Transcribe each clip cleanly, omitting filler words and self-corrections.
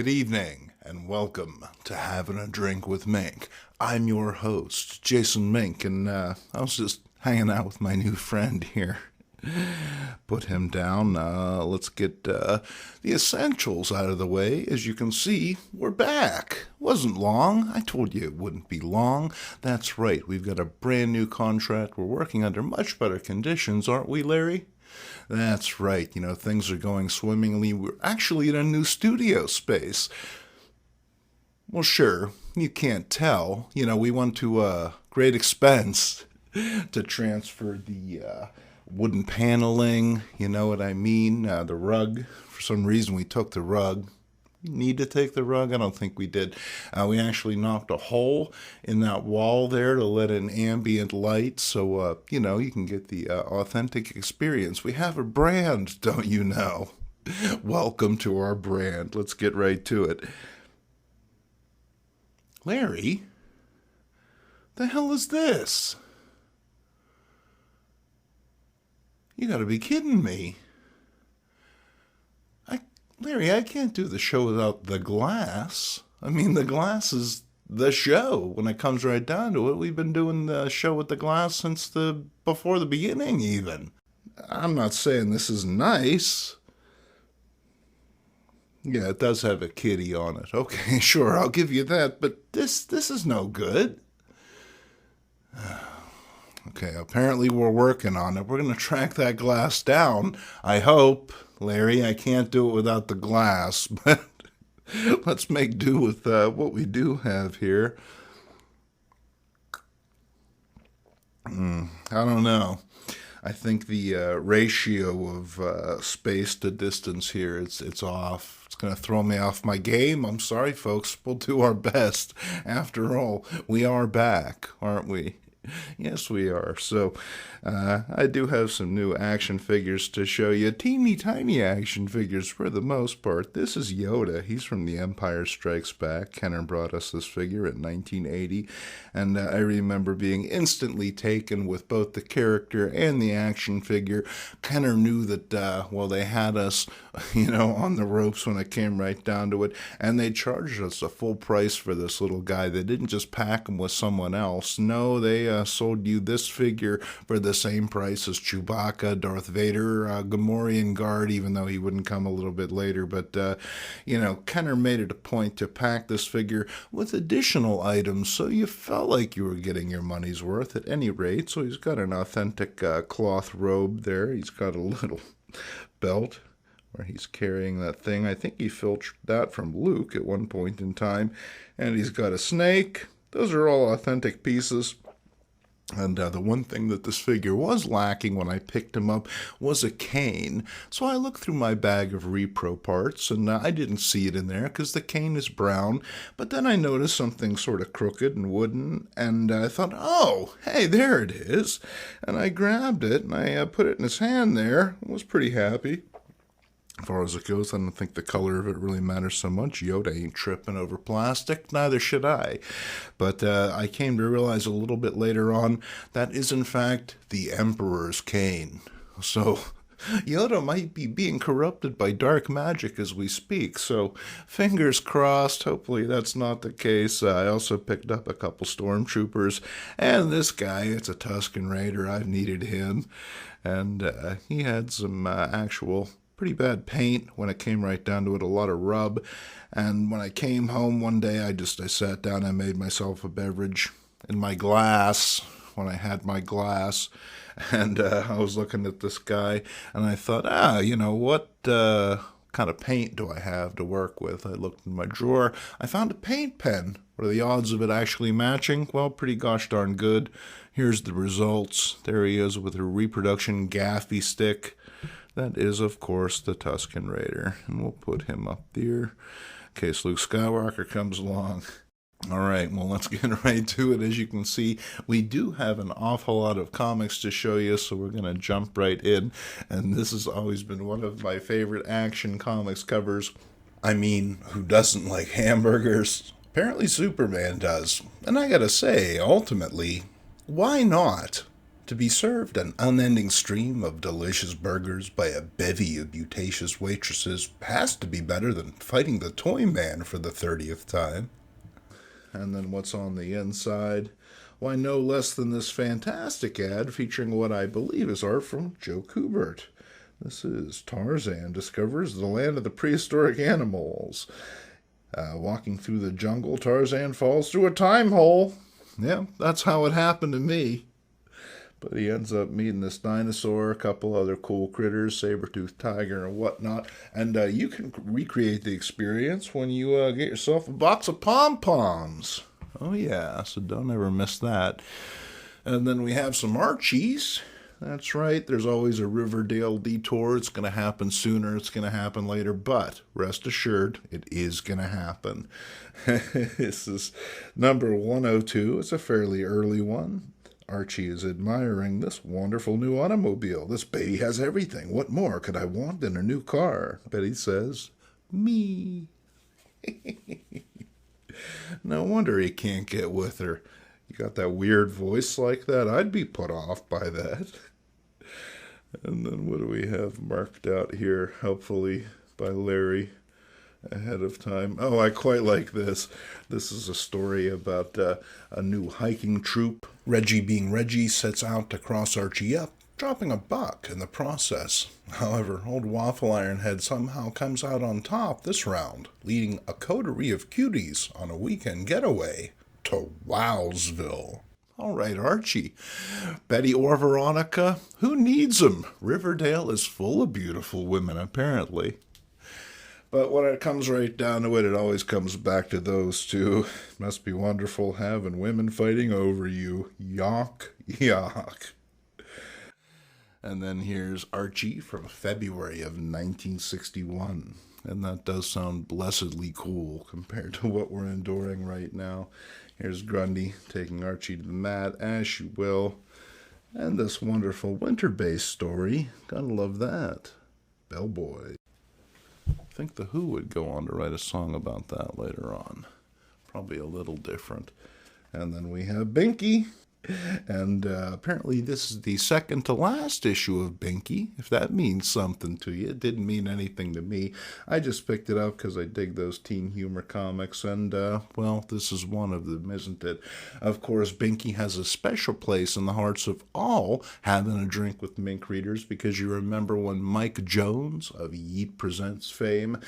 good evening, and welcome to Having a Drink with Mink. I'm your host, Jason Mink, and I was just hanging out with my new friend here. Put him down. Let's get the essentials out of the way. As you can see, we're back. Wasn't long. I told you it wouldn't be long. That's right. We've got a brand new contract. We're working under much better conditions, aren't we, Larry? That's right. You know, things are going swimmingly. We're actually in a new studio space. Well, sure, you can't tell. You know, we went to great expense to transfer the wooden paneling. You know what I mean? The rug. For some reason, we took the rug. Need to take the rug? I don't think we did. We actually knocked a hole in that wall there to let in ambient light so, you know, you can get the authentic experience. We have a brand, don't you know? Welcome to our brand. Let's get right to it. Larry? The hell is this? You gotta be kidding me. Larry, I can't do the show without the glass. I mean, the glass is the show. When it comes right down to it, we've been doing the show with the glass since before the beginning, even. I'm not saying this is nice. Yeah, it does have a kitty on it. Okay, sure, I'll give you that, but this is no good. Okay, apparently we're working on it. We're going to track that glass down, I hope. Larry, I can't do it without the glass, but let's make do with what we do have here. I don't know. I think the ratio of space to distance here, it's off. It's going to throw me off my game. I'm sorry, folks. We'll do our best. After all, we are back, aren't we? Yes, we are. So, I do have some new action figures to show you. Teeny tiny action figures for the most part. This is Yoda. He's from The Empire Strikes Back. Kenner brought us this figure in 1980. And I remember being instantly taken with both the character and the action figure. Kenner knew that, they had us, on the ropes when it came right down to it. And they charged us a full price for this little guy. They didn't just pack him with someone else. No, they sold you this figure for the same price as Chewbacca, Darth Vader, Gamorrean Guard, even though he wouldn't come a little bit later. But, Kenner made it a point to pack this figure with additional items, so you felt like you were getting your money's worth at any rate. So he's got an authentic cloth robe there. He's got a little belt where he's carrying that thing. I think he filched that from Luke at one point in time. And he's got a snake. Those are all authentic pieces. And the one thing that this figure was lacking when I picked him up was a cane. So I looked through my bag of repro parts, and I didn't see it in there because the cane is brown. But then I noticed something sort of crooked and wooden, and I thought, oh, hey, there it is. And I grabbed it, and I put it in his hand there. I was pretty happy. As far as it goes, I don't think the color of it really matters so much. Yoda ain't tripping over plastic, neither should I. But I came to realize a little bit later on that is, in fact, the Emperor's cane. So Yoda might be being corrupted by dark magic as we speak, so fingers crossed. Hopefully that's not the case. I also picked up a couple stormtroopers, and this guy, it's a Tusken Raider. I've needed him, and he had some actual pretty bad paint when it came right down to it, a lot of rub. And when I came home one day, I sat down and made myself a beverage in my glass when I had my glass. And I was looking at this guy, and I thought, what kind of paint do I have to work with? I looked in my drawer. I found a paint pen. What are the odds of it actually matching? Well, pretty gosh darn good. Here's the results. There he is with a reproduction gaffy stick. That is, of course, the Tusken Raider, and we'll put him up there in case Luke Skywalker comes along. All right, well, let's get right to it. As you can see, we do have an awful lot of comics to show you, so we're going to jump right in, and this has always been one of my favorite Action Comics covers. I mean, who doesn't like hamburgers? Apparently Superman does, and I gotta say, ultimately, why not? To be served an unending stream of delicious burgers by a bevy of beautacious waitresses has to be better than fighting the toy man for the 30th time. And then what's on the inside? Why, no less than this fantastic ad featuring what I believe is art from Joe Kubert. This is Tarzan discovers the land of the prehistoric animals. Walking through the jungle, Tarzan falls through a time hole. Yeah, that's how it happened to me. But he ends up meeting this dinosaur, a couple other cool critters, saber-toothed tiger and whatnot. And you can recreate the experience when you get yourself a box of pom-poms. Oh yeah, so don't ever miss that. And then we have some Archies. That's right, there's always a Riverdale detour. It's going to happen sooner, it's going to happen later, but rest assured, it is going to happen. This is number 102. It's a fairly early one. Archie is admiring this wonderful new automobile. This baby has everything. What more could I want than a new car? Betty says, me. No wonder he can't get with her. You got that weird voice like that? I'd be put off by that. And then what do we have marked out here, hopefully by Larry ahead of time? Oh, I quite like this. This is a story about a new hiking troop. Reggie, being Reggie, sets out to cross Archie up, dropping a buck in the process. However, old Waffle Iron Head somehow comes out on top this round, leading a coterie of cuties on a weekend getaway to Wowsville. All right, Archie. Betty or Veronica? Who needs 'em? Riverdale is full of beautiful women, apparently. But when it comes right down to it, it always comes back to those two. Must be wonderful having women fighting over you. Yuck, yuck. And then here's Archie from February of 1961. And that does sound blessedly cool compared to what we're enduring right now. Here's Grundy taking Archie to the mat, as she will. And this wonderful winter-based story. Gotta love that. Bellboy. I think The Who would go on to write a song about that later on. Probably a little different. And then we have Binky. And apparently this is the second to last issue of Binky, if that means something to you. It didn't mean anything to me. I just picked it up because I dig those teen humor comics, and, well, this is one of them, isn't it? Of course, Binky has a special place in the hearts of all Having a Drink with Mink readers, because you remember when Mike Jones of Yeet Presents fame,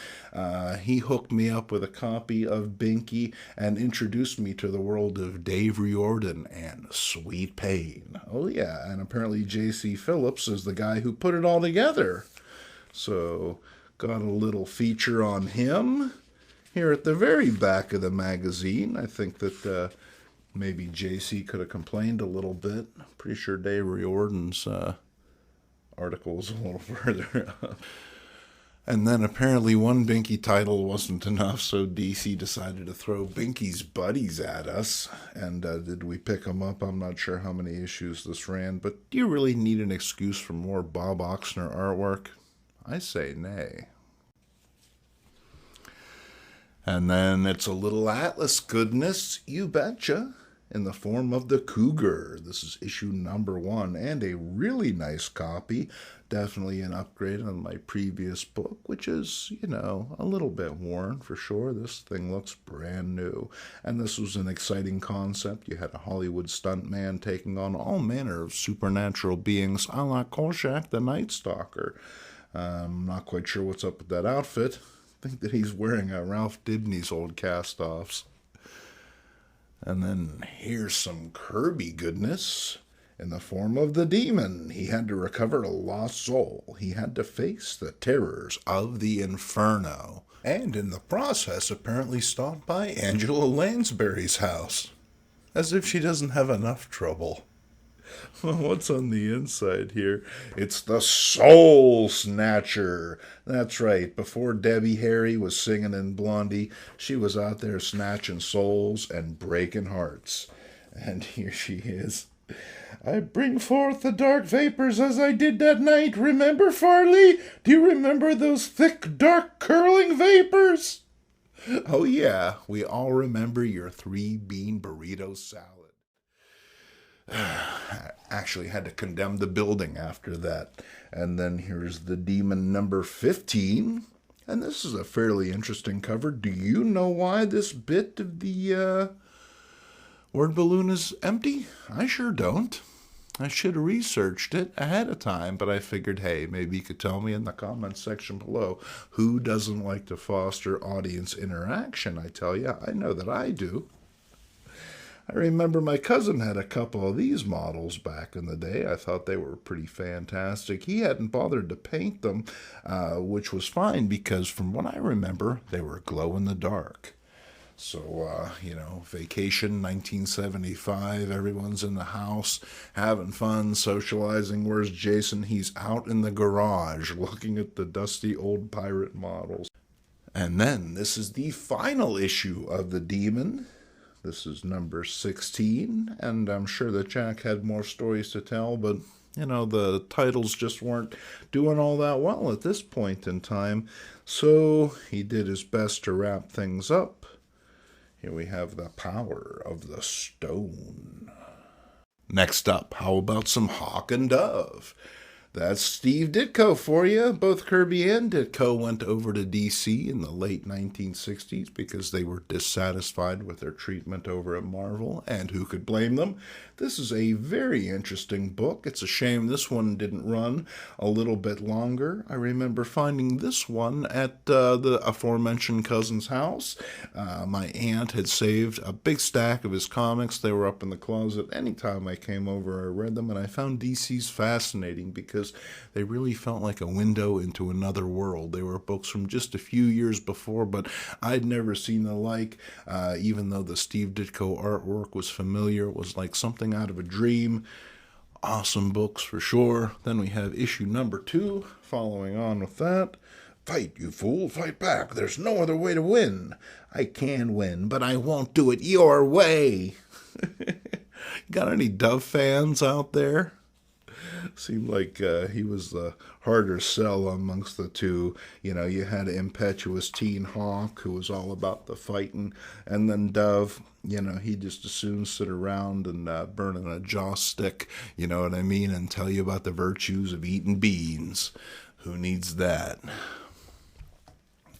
he hooked me up with a copy of Binky and introduced me to the world of Dave Riordan and Sweet Pain. Oh yeah, and apparently J.C. Phillips is the guy who put it all together. So, got a little feature on him here at the very back of the magazine. I think that maybe J.C. could have complained a little bit. Pretty sure Dave Riordan's article is a little further up. And then apparently one Binky title wasn't enough, so DC decided to throw Binky's buddies at us. And did we pick them up? I'm not sure how many issues this ran, but do you really need an excuse for more Bob Oksner artwork? I say nay. And then it's a little Atlas goodness, you betcha, in the form of the Cougar. This is issue number 1, and a really nice copy. Definitely an upgrade on my previous book, which is, you know, a little bit worn for sure. This thing looks brand new. And this was an exciting concept. You had a Hollywood stuntman taking on all manner of supernatural beings, a la Kolchak the Night Stalker. I'm not quite sure what's up with that outfit. I think that he's wearing a Ralph Dibny's old cast-offs. And then here's some Kirby goodness in the form of the demon. He had to recover a lost soul. He had to face the terrors of the Inferno. And in the process, apparently stopped by Angela Lansbury's house. As if she doesn't have enough trouble. Well, what's on the inside here? It's the Soul Snatcher. That's right. Before Debbie Harry was singing in Blondie, she was out there snatching souls and breaking hearts. And here she is. I bring forth the dark vapors as I did that night. Remember, Farley? Do you remember those thick, dark, curling vapors? Oh, yeah. We all remember your 3-bean burrito salad. Actually had to condemn the building after that. And then here's the Demon number 15. And this is a fairly interesting cover. Do you know why this bit of the word balloon is empty? I sure don't. I should have researched it ahead of time, but I figured, hey, maybe you could tell me in the comments section below. Who doesn't like to foster audience interaction? I tell you, I know that I do. I remember my cousin had a couple of these models back in the day. I thought they were pretty fantastic. He hadn't bothered to paint them, which was fine because from what I remember, they were glow in the dark. So, vacation 1975, everyone's in the house, having fun, socializing. Where's Jason? He's out in the garage looking at the dusty old pirate models. And then this is the final issue of The Demon. This is number 16, and I'm sure that Jack had more stories to tell, but, the titles just weren't doing all that well at this point in time, so he did his best to wrap things up. Here we have The Power of the Stone. Next up, how about some Hawk and Dove? That's Steve Ditko for you. Both Kirby and Ditko went over to DC in the late 1960s because they were dissatisfied with their treatment over at Marvel, and who could blame them? This is a very interesting book. It's a shame this one didn't run a little bit longer. I remember finding this one at the aforementioned cousin's house. My aunt had saved a big stack of his comics. They were up in the closet. Anytime I came over, I read them, and I found DC's fascinating because they really felt like a window into another world. They were books from just a few years before, but I'd never seen the like. Even though the Steve Ditko artwork was familiar, it was like something out of a dream. Awesome books for sure. Then we have issue number 2, following on with that. Fight, you fool, fight back. There's no other way to win. I can win, but I won't do it your way. Got any Dove fans out there? Seemed like he was the harder sell amongst the two. You had impetuous teen Hawk, who was all about the fighting, and then Dove, he'd just as soon sit around and burning a jaw stick, you know what I mean, and tell you about the virtues of eating beans. Who needs that?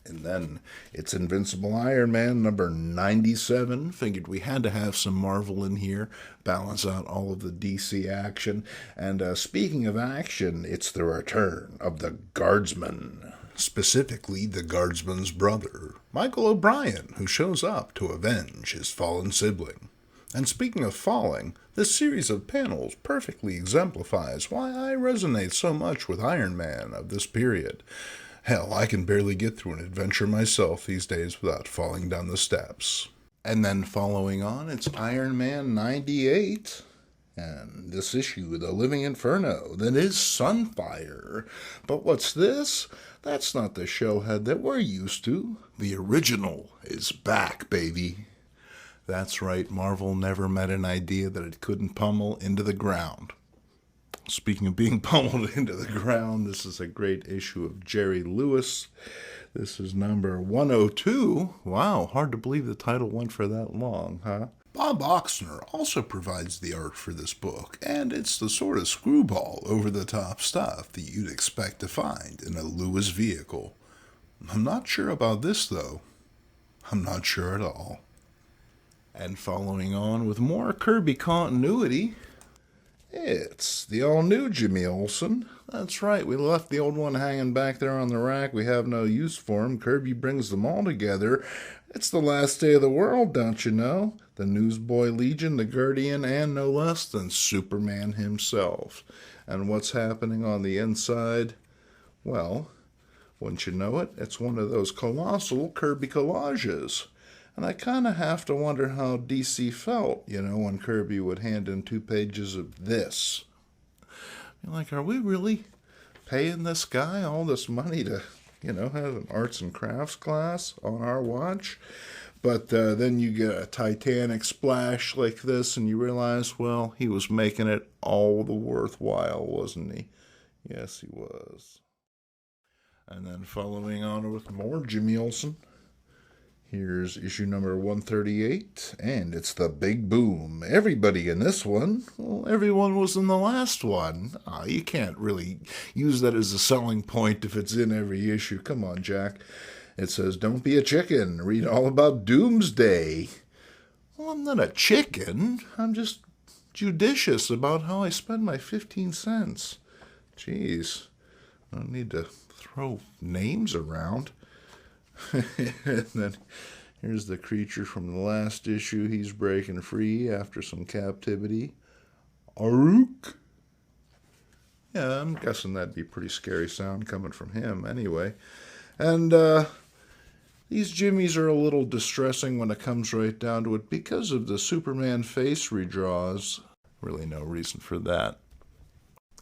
And then it's Invincible Iron Man number 97. Figured we had to have some Marvel in here, balance out all of the DC action. And speaking of action, it's the return of the Guardsman. Specifically, the Guardsman's brother, Michael O'Brien, who shows up to avenge his fallen sibling. And speaking of falling, this series of panels perfectly exemplifies why I resonate so much with Iron Man of this period. Hell, I can barely get through an adventure myself these days without falling down the steps. And then following on, it's Iron Man 98. And this issue, The Living Inferno, that is Sunfire. But what's this? That's not the shellhead that we're used to. The original is back, baby. That's right, Marvel never met an idea that it couldn't pummel into the ground. Speaking of being pummeled into the ground, this is a great issue of Jerry Lewis. This is number 102. Wow, hard to believe the title went for that long, huh? Bob Oksner also provides the art for this book, and it's the sort of screwball, over-the-top stuff that you'd expect to find in a Lewis vehicle. I'm not sure about this, though. I'm not sure at all. And following on with more Kirby continuity, it's the all-new Jimmy Olsen. That's right, we left the old one hanging back there on the rack. We have no use for him. Kirby brings them all together. It's the last day of the world, don't you know? The Newsboy Leigon, the Guardian, and no less than Superman himself. And what's happening on the inside? Well, wouldn't you know it, it's one of those colossal Kirby collages. And I kind of have to wonder how DC felt, when Kirby would hand in 2 pages of this. You're like, are we really paying this guy all this money to, have an arts and crafts class on our watch? But then you get a Titanic splash like this, and you realize, well, he was making it all the worthwhile, wasn't he? Yes, he was. And then following on with more Jimmy Olsen, Here's issue number 138, and it's the big boom. Everybody in this one, well, everyone was in the last one. You can't really use that as a selling point if it's in every issue. Come on, Jack. It says, don't be a chicken. Read all about Doomsday. Well, I'm not a chicken. I'm just judicious about how I spend my 15 cents. Jeez, I don't need to throw names around. And then here's the creature from the last issue. He's breaking free after some captivity. Aruk? Yeah, I'm guessing that'd be a pretty scary sound coming from him anyway. And these jimmies are a little distressing when it comes right down to it because of the Superman face redraws. Really no reason for that.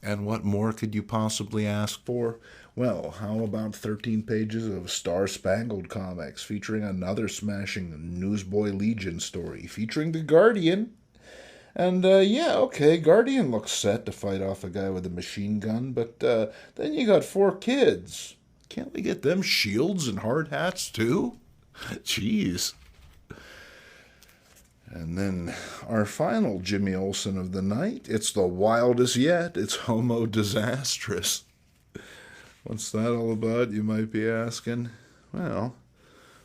And what more could you possibly ask for? Well, how about 13 pages of Star-Spangled comics featuring another smashing Newsboy Leigon story featuring the Guardian? And, yeah, okay, Guardian looks set to fight off a guy with a machine gun, but then you got 4 kids. Can't we get them shields and hard hats, too? Jeez. And then our final Jimmy Olsen of the night. It's the wildest yet. It's Homo Disastrous. What's that all about, you might be asking? Well,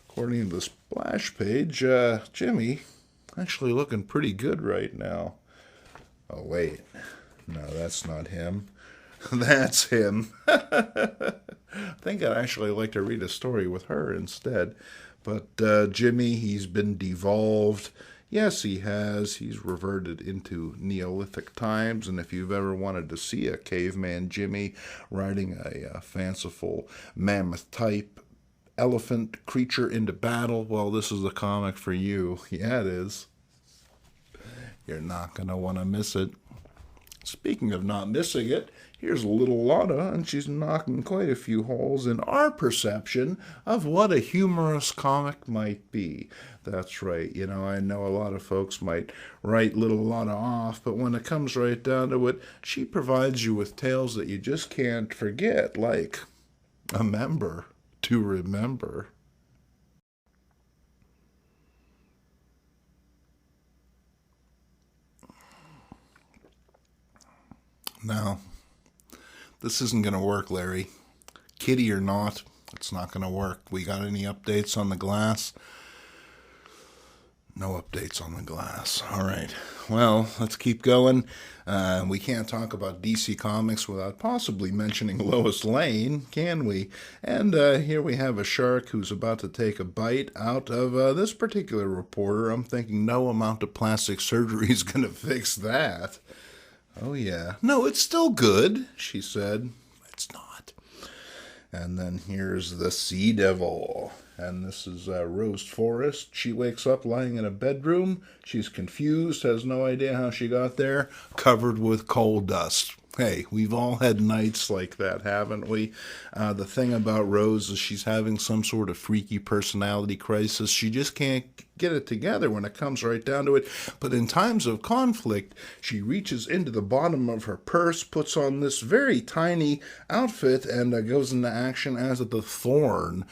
according to the splash page, Jimmy actually looking pretty good right now. Oh, wait. No, that's not him. That's him. I think I'd actually like to read a story with her instead. But Jimmy, he's been devolved. Yes, he has. He's reverted into Neolithic times, and if you've ever wanted to see a caveman Jimmy riding a fanciful mammoth-type elephant creature into battle, well, this is the comic for you. Yeah, it is. You're not going to want to miss it. Speaking of not missing it, here's little Lotta, and she's knocking quite a few holes in our perception of what a humorous comic might be. That's right. You know, I know a lot of folks might write little Lotta off, but when it comes right down to it, she provides you with tales that you just can't forget, like A Member to Remember. Now, this isn't going to work, Larry. Kitty or not, it's not going to work. We got any updates on the glass? No updates on the glass. All right. Well, let's keep going. We can't talk about DC Comics without possibly mentioning Lois Lane, can we? And here we have a shark who's about to take a bite out of this particular reporter. I'm thinking no amount of plastic surgery is going to fix that. Oh, yeah. No, it's still good, she said. It's not. And then here's the Sea Devil. And this is Rose Forrest. She wakes up lying in a bedroom. She's confused, has no idea how she got there, covered with coal dust. Hey, we've all had nights like that, haven't we? The thing about Rose is she's having some sort of freaky personality crisis. She just can't get it together when it comes right down to it. But in times of conflict, she reaches into the bottom of her purse, puts on this very tiny outfit, and goes into action as the Thorn.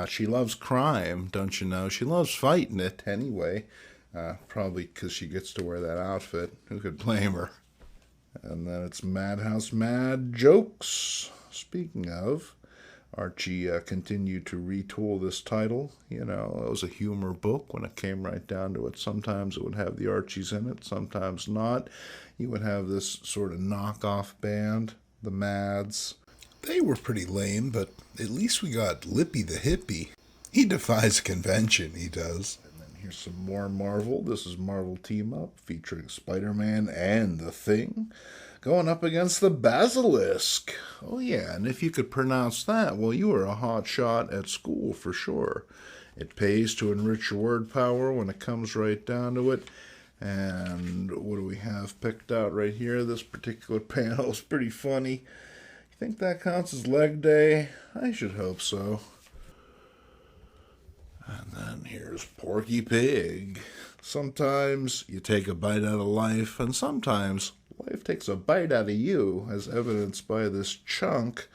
She loves crime, don't you know? She loves fighting it anyway. Probably because she gets to wear that outfit. Who could blame her? And then it's Madhouse Mad Jokes. Speaking of, Archie continued to retool this title. You know, it was a humor book when it came right down to it. Sometimes it would have the Archies in it, sometimes not. You would have this sort of knockoff band, the Mads. They were pretty lame, but at least we got Lippy the Hippie. He defies convention, he does. Here's some more Marvel. This is Marvel Team Up featuring Spider-Man and The Thing going up against the Basilisk. Oh yeah, and if you could pronounce that, well, you were a hot shot at school for sure. It pays to enrich your word power when it comes right down to it. And what do we have picked out right here? This particular panel is pretty funny. You think that counts as leg day? I should hope so. And then here's Porky Pig. Sometimes you take a bite out of life, and sometimes life takes a bite out of you, as evidenced by this chunk.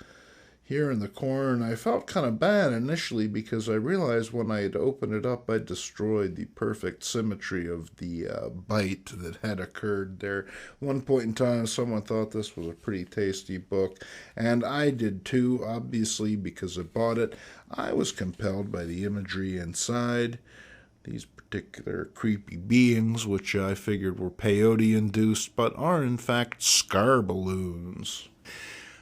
here in the corner, and I felt kind of bad initially because I realized when I had opened it up, I destroyed the perfect symmetry of the bite that had occurred there. One point in time, someone thought this was a pretty tasty book, and I did too, obviously, because I bought it. I was compelled by the imagery inside. These particular creepy beings, which I figured were peyote-induced, but are in fact scar balloons.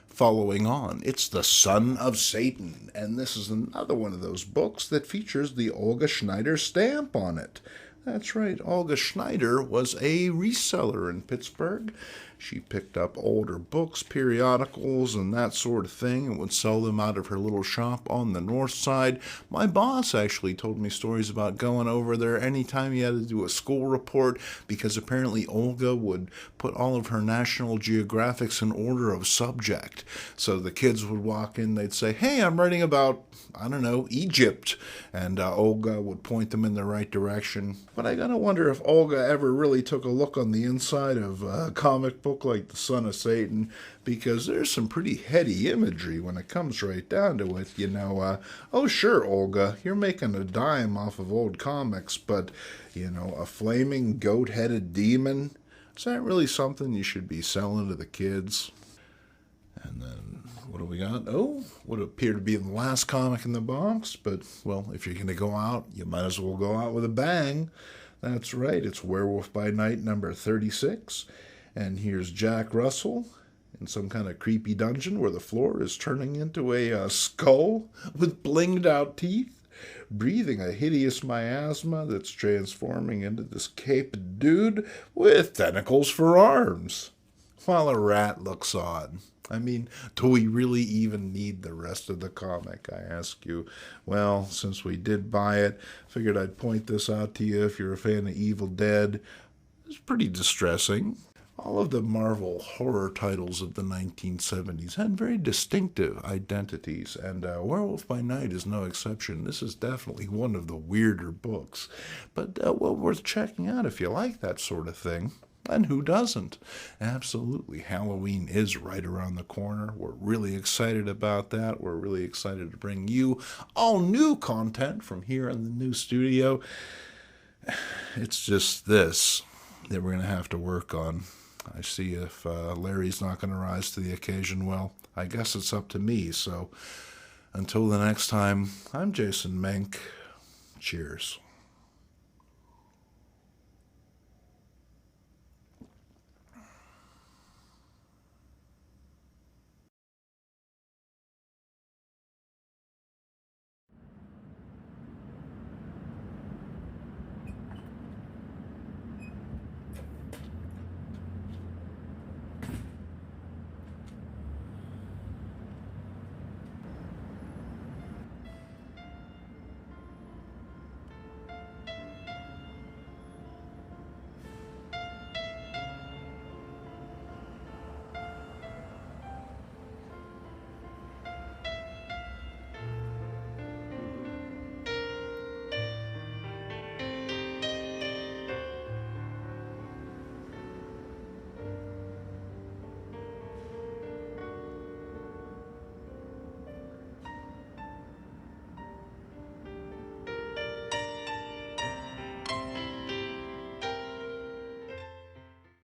Following on, it's The Son of Satan, and this is another one of those books that features the Olga Schneider stamp on it. That's right, Olga Schneider was a reseller in Pittsburgh. She picked up older books, periodicals, and that sort of thing, and would sell them out of her little shop on the north side. My boss actually told me stories about going over there anytime he had to do a school report, because apparently Olga would put all of her National Geographics in order of subject. So the kids would walk in, they'd say, "Hey, I'm writing about, I don't know, Egypt," and Olga would point them in the right direction. But I gotta wonder if Olga ever really took a look on the inside of a comic book like The Son of Satan, because there's some pretty heady imagery when it comes right down to it. Oh sure, Olga, you're making a dime off of old comics, but, a flaming goat-headed demon, is that really something you should be selling to the kids? And then, what do we got? Oh, what appeared to be the last comic in the box, but, well, if you're going to go out, you might as well go out with a bang. That's right, it's Werewolf by Night number 36, and here's Jack Russell in some kind of creepy dungeon where the floor is turning into a skull with blinged out teeth, breathing a hideous miasma that's transforming into this caped dude with tentacles for arms, while a rat looks on. I mean, do we really even need the rest of the comic, I ask you? Well, since we did buy it, figured I'd point this out to you if you're a fan of Evil Dead. It's pretty distressing. All of the Marvel horror titles of the 1970s had very distinctive identities, and Werewolf by Night is no exception. This is definitely one of the weirder books, but well worth checking out if you like that sort of thing. And who doesn't? Absolutely. Halloween is right around the corner. We're really excited about that. We're really excited to bring you all new content from here in the new studio. It's just this that we're going to have to work on. I see if Larry's not going to rise to the occasion. Well, I guess it's up to me. So until the next time, I'm Jason Mink. Cheers.